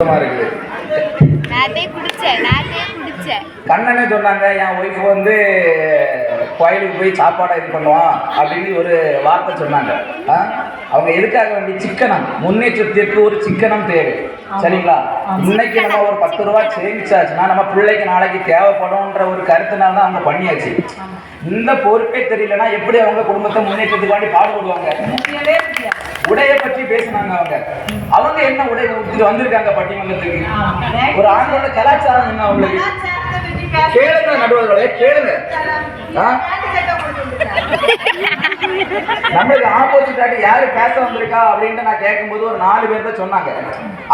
இருக்குது. கண்ணனே சொன்னாங்க, என் ஒய்ஃப் வந்து கோயிலுக்கு போய் சாப்பாடை இது பண்ணுவான் அப்படின்னு ஒரு வார்த்தை சொன்னாங்க. அவங்க எதுக்காக வேண்டி சிக்கனம், முன்னேற்றத்திற்கு ஒரு சிக்கனம் தேவை. சரிங்களா? இன்னைக்கு நம்ம ஒரு 10 ரூபா சேமிச்சாச்சுன்னா நம்ம பிள்ளைக்கு நாளைக்கு தேவைப்படும்ன்ற ஒரு கருத்துனால தான் அவங்க பண்ணியாச்சு. இந்த பொறுப்பே தெரியலன்னா எப்படி அவங்க குடும்பத்தை முன்னேற்றத்துக்காண்டி பாடுபடுவாங்க? உடைய பற்றி பேசினாங்க. அவங்க என்ன உடை உடுத்திட்டு வந்திருக்காங்க பட்டிமன்றத்துக்கு? ஒரு ஆண்களோட கலாச்சாரம் என்ன அவங்களுக்கு கேளுங்க, நடுவர்களே கேளுங்க. நம்மளுக்கு ஆப்போசிட்டாட்டி யாரு பேச வந்திருக்கா அப்படின்ட்டு நான் கேட்கும்போது ஒரு 4 பேர் தான் சொன்னாங்க.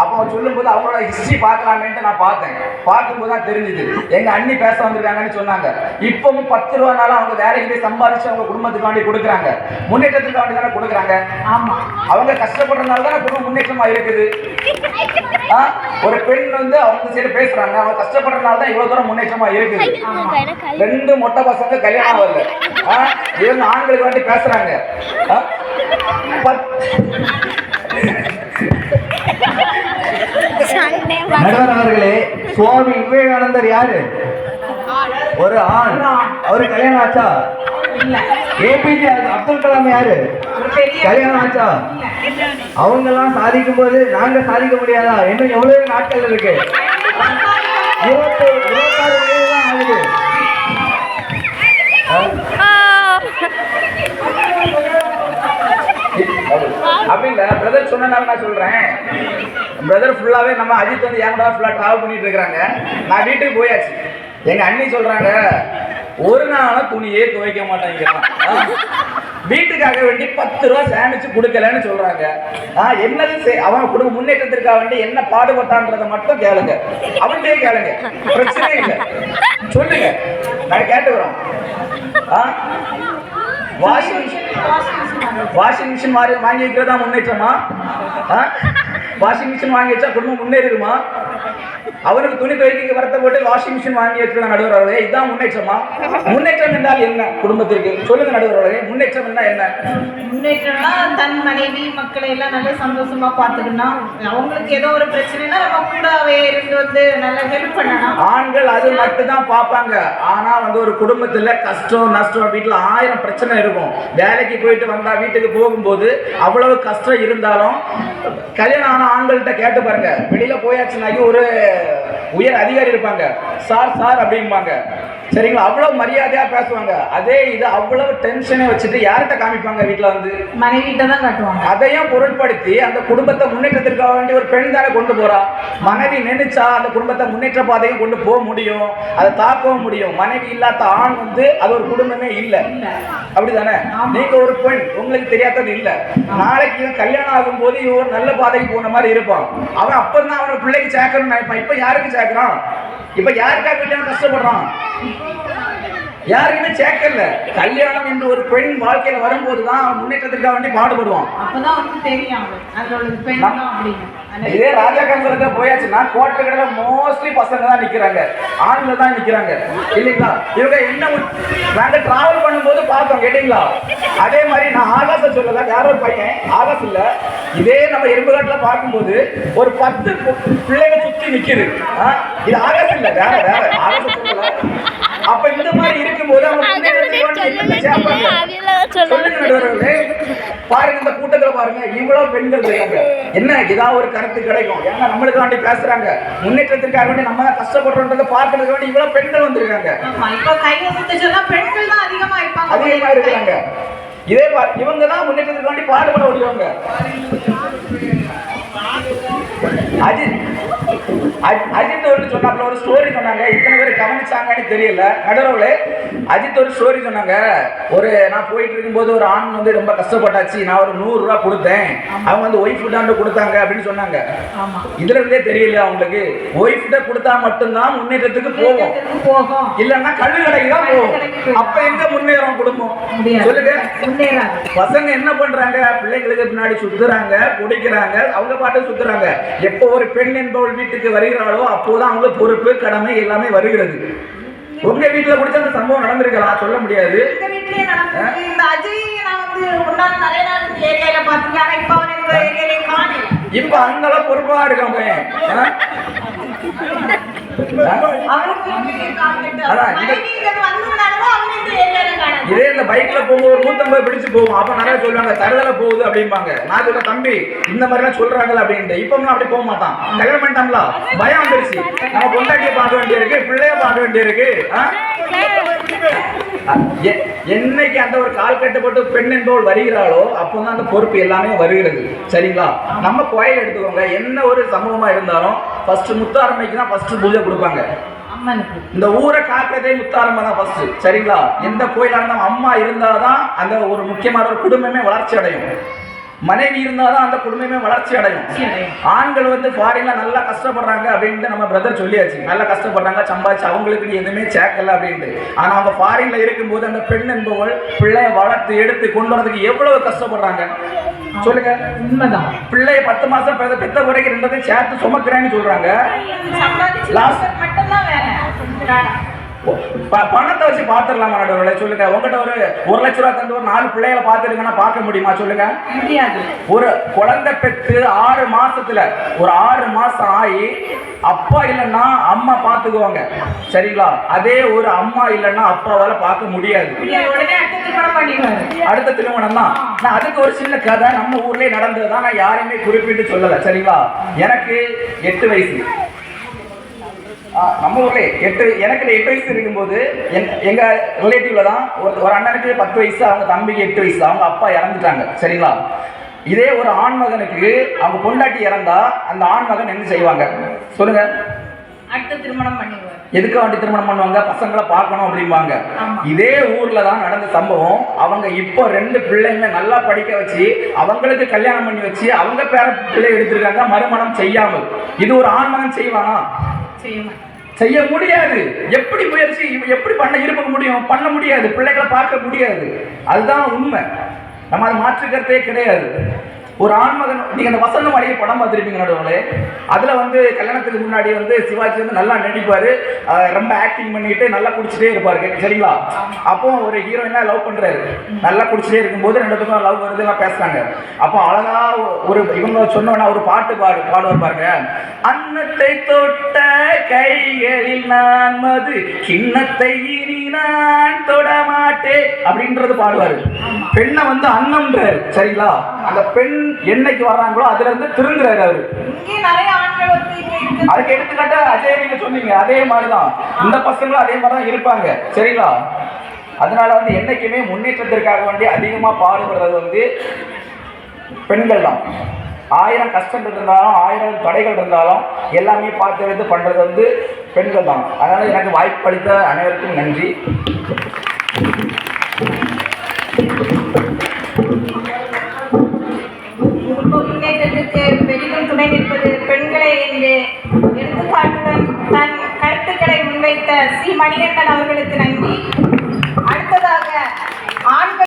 அப்போ சொல்லும்போது அவங்களோட ஹிஸ்டரி பார்க்கலாமேன்ட்டு நான் பார்த்தேன். பார்க்கும்போது தான் தெரிஞ்சுது எங்க அண்ணி பேச வந்திருக்காங்கன்னு சொன்னாங்க. இப்பவும் 10 ரூபானாலும் அவங்க வேலைக்கு போய் சம்பாதிச்சு அவங்க குடும்பத்துக்காண்டி கொடுக்குறாங்க, முன்னேற்றத்துக்காண்டி தானே கொடுக்குறாங்க. அவங்க கஷ்டப்படுறதுனால தானே குடும்பம் முன்னேற்றமா இருக்குது. ஒரு பெண் வந்து அவங்க சைடு பேசுறாங்க, அவங்க கஷ்டப்படுறதுனால தான் இவ்வளவு தூரம் முன்னேற்றமா இருக்குது. 2 மொட்டை பசங்க கல்யாணம் வரல, இவங்க ஆண்களுக்கு வேண்டி பேசுறாங்க. நடுவர் அவர்களே, சுவாமி விவேகானந்தர் யாரு? ஒரு ஆண். அவரு கல்யாணம் ஆச்சா? ஏபிஜே அப்துல் கலாம் யாரு? கல்யாணம் ஆச்சா? அவங்க எல்லாம் சாதிக்கும் போது நாங்க சாதிக்க முடியாதா? இன்னும் எவ்வளவு நாட்கள் இருக்கு? 26 வயது தான் ஆகுது. அப்படி இல்ல, பிரதர் சொன்னனால நான் சொல்றேன். பிரதர் ஃபுல்லாவே நம்ம அஜித் வந்து என் கூட ஃபுல்லா டிராவல் பண்ணிட்டு இருக்காங்க. நான் வீட்டுக்கு போயாச்சு. எங்க அண்ணி சொல்றாங்க, ஒரு நாளும் துணியே துவைக்க மாட்டேங்கிறான், வீட்டுக்காக வேண்டி 10 ரூபா சேமிச்சு கொடுக்கலன்னு சொல்றாங்க. என்னது அவன் குடும்ப முன்னேற்றத்திற்காக வேண்டி என்ன பாடுபட்டான்றதை மட்டும் கேளுங்க, அவன்கிட்டே கேளுங்க, பிரச்சனை இல்லை, சொல்லுங்க, நான் கேட்டுக்கிறோம். வாஷிங் மிஷின் வாங்கி வைக்கிறதா முன்னேற்றமா? வாஷிங் மிஷின் வாங்கி வச்சா குடும்பம் முன்னேறுமா? அவருக்கு துணி துவைக்க வரத்தை போட்டு வாஷிங் மிஷின் வாங்கி வச்சுருக்க நடுவர்களே, இதுதான் முன்னேற்றமா? முன்னேற்றம் என்றால் என்ன குடும்பத்திற்கு? சொல்லுங்க நடுவர்களே, முன்னேற்றம் என்ன? முன்னேற்றம்னா தன் மனைவி மக்களை எல்லாம் நல்ல சந்தோஷமா பார்த்துக்கணும். அவங்களுக்கு ஏதோ ஒரு பிரச்சனைனா நம்ம கூடவே இருந்து வந்து நல்ல ஹெல்ப் பண்ணணும். ஆண்கள் அது மட்டும் தான் பார்ப்பாங்க. ஆனா வந்து ஒரு குடும்பத்துல கஷ்டம் நஷ்டம், வீட்டுல 1000 பிரச்சனை இருக்கும். வேலைக்கு போயிட்டு வந்தா வீட்டுக்கு போகும்போது அவ்வளவு கஷ்டம் இருந்தாலும் கல்யாணம் ஆன ஆண்கள்கிட்ட கேட்டு பாருங்க. வெளியில போயாச்சுனாக்கி ஒரு உயர் அதிகாரி இருப்பாங்க, சார் சார் அப்படிம்பாங்க. சரிங்களா? அவ்வளவு மரியாதையா பேசுவாங்க. அதே இது அவ்வளவு டென்ஷனை வச்சுட்டு யார்கிட்ட காமிப்பாங்க? வீட்டுல வந்து மனைவிட்ட தான் காட்டுவாங்க. அதையும் பொருட்படுத்தி அந்த குடும்பத்தை முன்னேற்றத்திற்காக வேண்டி ஒரு பெண் தானே கொண்டு போறா. மனைவி நினைச்சா அந்த குடும்பத்தை முன்னேற்ற பாதையும் கொண்டு போக முடியும், அதை தாக்கவும் முடியும். மனைவி இல்லாத ஆண் வந்து அது ஒரு குடும்பமே இல்லை. அப்படிதானே? நீங்க ஒரு பெண், உங்களுக்கு தெரியாதது இல்லை. நாளைக்கு கல்யாணம் ஆகும் போது இவன் நல்ல பாதைக்கு போன மாதிரி இருப்பான். அவன் அப்பதான் அவனை பிள்ளைக்கு சேர்க்கணும்னு நினைப்பான். இப்ப யாருக்கு சேர்க்கிறான்? இப்ப யாருக்காக கல்யாணம் கஷ்டப்படுறான்? யாருக்குமே சேர்க்கல. கல்யாணம் என்று ஒரு பெண் வாழ்க்கையில வரும்போதுதான் முன்னேற்றத்திற்காக வேண்டி பாடுபடுவான். இதே ராஜாக்காரங்க போயாச்சுன்னா கோட்டை கடையில மோஸ்ட்லி பசங்க தான் நிக்கிறாங்க, ஆண்கள் தான் நிக்கிறாங்க, இல்லைங்களா? இவங்க என்ன நாங்க டிராவல் பண்ணும்போது பார்த்தோம், கேட்டீங்களா? அதே மாதிரி நான் ஆகாச சொல்லல, வேற ஒரு பையன் ஆகாச இல்ல, இதே நம்ம எறும்புகாட்டுல பார்க்கும்போது ஒரு 10 பிள்ளைங்க சுத்தி நிக்குது. இது ஆகாச இல்ல, வேற வேற ஆகாச சொல்லல. அப்ப இந்த மாதிரி இருக்கும்போது அவங்க பாருங்க, இந்த கூட்டத்துல பாருங்க இவ்வளவு பெண்கள் இருக்காங்க. என்ன ஏதாவது ஒரு கருத்து கிடைக்கும், ஏன்னா நம்மளுக்காண்டி பேசுறாங்க, முன்னேற்றத்திற்காக வேண்டி நம்ம கஷ்டப்படுறோன்றதை பார்க்கறதுக்கு வேண்டி இவ்வளவு பெண்கள் வந்திருக்காங்க. அதிகமா இருக்கிறாங்க. இதே இவங்க தான் முன்னேற்றத்துக்கு வேண்டி பாடுபட முடியவங்க. அஜித் வந்து சொன்னாப்ல ஒரு ஸ்டோரி சொன்னாங்க, இத்தனை பேர் கவனிச்சாங்கன்னு தெரியல. நடுவர்களே, அஜித் ஒரு ஸ்டோரி சொன்னாங்க. நான் போயிட்டு இருக்கும்போது ஒரு ஆண் வந்து ரொம்ப கஷ்டப்பட்டாச்சு, நான் ஒரு 100 ரூபா கொடுத்தேன், அவங்க வந்து ஒய்ஃப் கிட்ட கொடுத்தாங்க அப்படின்னு சொன்னாங்க. இதுல இருந்தே தெரியல அவங்களுக்கு, ஒய்ஃப் கிட்ட கொடுத்தா மட்டும்தான் முன்னேற்றத்துக்கு போகும், இல்லன்னா கல்வி கடைக்கு தான் போகும். அப்ப எங்க முன்னேறும் குடும்பம்? சொல்லுங்க. பசங்க என்ன பண்றாங்க? பிள்ளைங்களுக்கு பின்னாடி சுத்துறாங்க, குடிக்கிறாங்க, அவங்க பாட்டு சுத்துறாங்க. எப்போ ஒரு பெண் என்பவள் வீட்டுக்கு வருகிறாளோ அப்போதான் அவங்க பொறுப்பு கடமை எல்லாமே வருகிறது. உங்க வீட்டுல குடிச்ச அந்த சம்பவம் நடந்திருக்கலாம், சொல்ல முடியாது. இந்த அஜய் நான் வந்து முன்னாடி நிறைய நாள் ஏரியால பாத்துருக்கேன், இப்ப அவன் ஏரியாலே காணல. இப்ப அங்கெல்லாம் பொறுப்பா இருக்காங்க. இதே இந்த பைக்ல போகும்போது ஒரு 150 பிடிச்சு போவோம். அப்ப நிறைய சொல்லுவாங்க தருதல போகுது அப்படிம்பாங்க. நான் சொல்ல தம்பி இந்த மாதிரி எல்லாம் சொல்றாங்கல்ல அப்படின்ட்டு. இப்ப அப்படி போக மாட்டான். கல்யாணம் பண்ணிட்டோம்ல பயம் வந்துருச்சு. நம்ம பொண்டாட்டியை பார்க்க வேண்டியிருக்கு, பிள்ளைய பார்க்க வேண்டியிருக்கு. என்னைக்கு அந்த ஒரு கால் கட்டுப்பட்டு பெண் என்பவள் வருகிறாளோ அப்போதான் அந்த பொறுப்பு எல்லாமே வருகிறது. சரிங்களா? நம்ம கோயில் எடுத்துக்கோங்க, என்ன ஒரு சமூகமா இருந்தாலும் ஃபர்ஸ்ட் முத்தாரமைக்கு தான் ஃபர்ஸ்ட் பூஜை கொடுப்பாங்க. இந்த ஊரை காக்கிறதே முத்தாரமா தான் ஃபர்ஸ்ட். சரிங்களா? எந்த கோயிலா இருந்தாலும் அம்மா இருந்தாதான் அந்த ஒரு முக்கியமான ஒரு குடும்பமே வளர்ச்சி அடையும். மனைவி இருந்தாதான் அந்த குடும்பமே வளர்ச்சி அடையும். ஆண்கள் வந்து ஃபாரின்ல நல்லா கஷ்டப்படுறாங்க அப்படின்ட்டு நம்ம பிரதர் சொல்லியாச்சு. நல்லா கஷ்டப்படுறாங்க, சம்பாதிச்சு அவங்களுக்கு எதுவுமே சேர்க்கல அப்படின்ட்டு. ஆனா அவங்க ஃபாரின்ல இருக்கும்போது அந்த பெண் என்பவள் பிள்ளைய வளர்த்து எடுத்து கொண்டு வரதுக்கு எவ்வளவு கஷ்டப்படுறாங்க சொல்லுங்க. உண்மைதான். பிள்ளைய 10 மாசம் பெத்த குறைக்கு 2 சேர்த்து சுமக்கிறேன்னு சொல்றாங்க. பணத்தை வச்சு பாத்துடலாமா நடுவர்களே? சொல்லுங்க. உங்ககிட்ட ஒரு 1 லட்ச ரூபாய் தந்து ஒரு 4 பிள்ளைகளை பார்த்துருங்கன்னா பார்க்க முடியுமா சொல்லுங்க? ஒரு குழந்தை பெற்று 6 மாசத்துல ஒரு 6 மாசம் ஆகி அப்பா இல்லைன்னா அம்மா பார்த்துக்குவாங்க. சரிங்களா? அதே ஒரு அம்மா இல்லைன்னா அப்பாவால பார்க்க முடியாது. அடுத்த திருமணம் தான். நான் அதுக்கு ஒரு சின்ன கதை நம்ம ஊர்லயே நடந்ததுதான். நான் யாரையுமே குறிப்பிட்டு சொல்லல. சரிங்களா? எனக்கு 8 வயசு. நம்ம ஊர்ல எனக்கு 8 வயசு இருக்கும்போது எங்க ரிலேட்டிவ்ல தான் ஒரு அண்ணனுக்கு 10 வயசு, அவங்க தம்பிக்கு 8 வயசு. அவங்க அப்பா இறந்துட்டாங்க. சரிங்களா? இதே ஒரு ஆண் மகனுக்கு அவங்க பொண்டாட்டி இறந்தா அந்த ஆண் மகன் என்ன செய்வாங்க சொல்லுங்க? அடுத்த திருமணம் பண்ணுவாங்க. எதுக்கு வேண்டி திருமணம் பண்ணுவாங்க? பசங்களை பார்க்கணும் அப்படிம்பாங்க. இதே ஊர்ல தான் நடந்த சம்பவம். அவங்க இப்போ 2 பிள்ளைங்க நல்லா படிக்க வச்சு அவங்களுக்கு கல்யாணம் பண்ணி வச்சு அவங்க பேர பிள்ளை எடுத்திருக்காங்க மறுமணம் செய்யாமல். இது ஒரு ஆண் மகன் செய்வானா? செய்ய முடியாது. எப்படி முயற்சி எப்படி இருக்க முடியும்? பண்ண முடியாது. பிள்ளைகளை பார்க்க முடியாது. அதுதான் உண்மை. நம்ம அதை மாற்றுக்கிறதே கிடையாது. ஒரு ஆண்மகன், நீங்க அந்த வசந்த மலையை படம் பார்த்துருப்பீங்க நடுவுங்களே. அதுல வந்து கல்யாணத்துக்கு முன்னாடி வந்து சிவாஜி வந்து நல்லா நடிப்பாரு, ரொம்ப ஆக்டிங் பண்ணிட்டு நல்லா குடிச்சிட்டே இருப்பாரு. சரிங்களா? அப்போ ஒரு ஹீரோயினா லவ் பண்றாரு. நல்லா குடிச்சிட்டே இருக்கும்போது 2 பேரும் லவ் வருது எல்லாம் பேசுறாங்க. அப்போ அழகா ஒரு இவங்க சொன்னோன்னா ஒரு பாட்டு பாடுவார் பாருங்க. அன்னத்தை தொட்ட கைகளில் நான் மது கிண்ணத்தை இனி நான் தொடமாட்டேன் அப்படின்றது பாடுவாரு. பெண்ணை வந்து அன்னம்ன்றாரு. சரிங்களா? அந்த பெண் என்னைக்கு வர்றாங்களோ அதுல இருந்து திருந்துறாரு அவரு. அதுக்கு எடுத்துக்காட்டா அஜய் நீங்க சொன்னீங்க. அதே மாதிரிதான் இந்த பசங்களும் அதே மாதிரிதான் இருப்பாங்க. சரிங்களா? அதனால வந்து என்னைக்குமே முன்னேற்றத்திற்காக வேண்டி அதிகமா பாடுபடுறது வந்து பெண்கள் தான். 1000 கஷ்டங்கள் இருந்தாலும் 1000 தடைகள் இருந்தாலும் எல்லாமே பார்த்து எடுத்து பண்றது வந்து பெண்கள் தான். அதனால எனக்கு வாய்ப்பு அளித்த அனைவருக்கும் நன்றி. முன்னேற்றத்துக்கு பெரிதும் துணை நிற்பது பெண்களை என்று எடுத்துக்காட்டுடன் தன் கருத்துக்களை முன்வைத்த சி. மணிகண்டன் அவர்களுக்கு நன்றி. அடுத்ததாக ஆண்கள்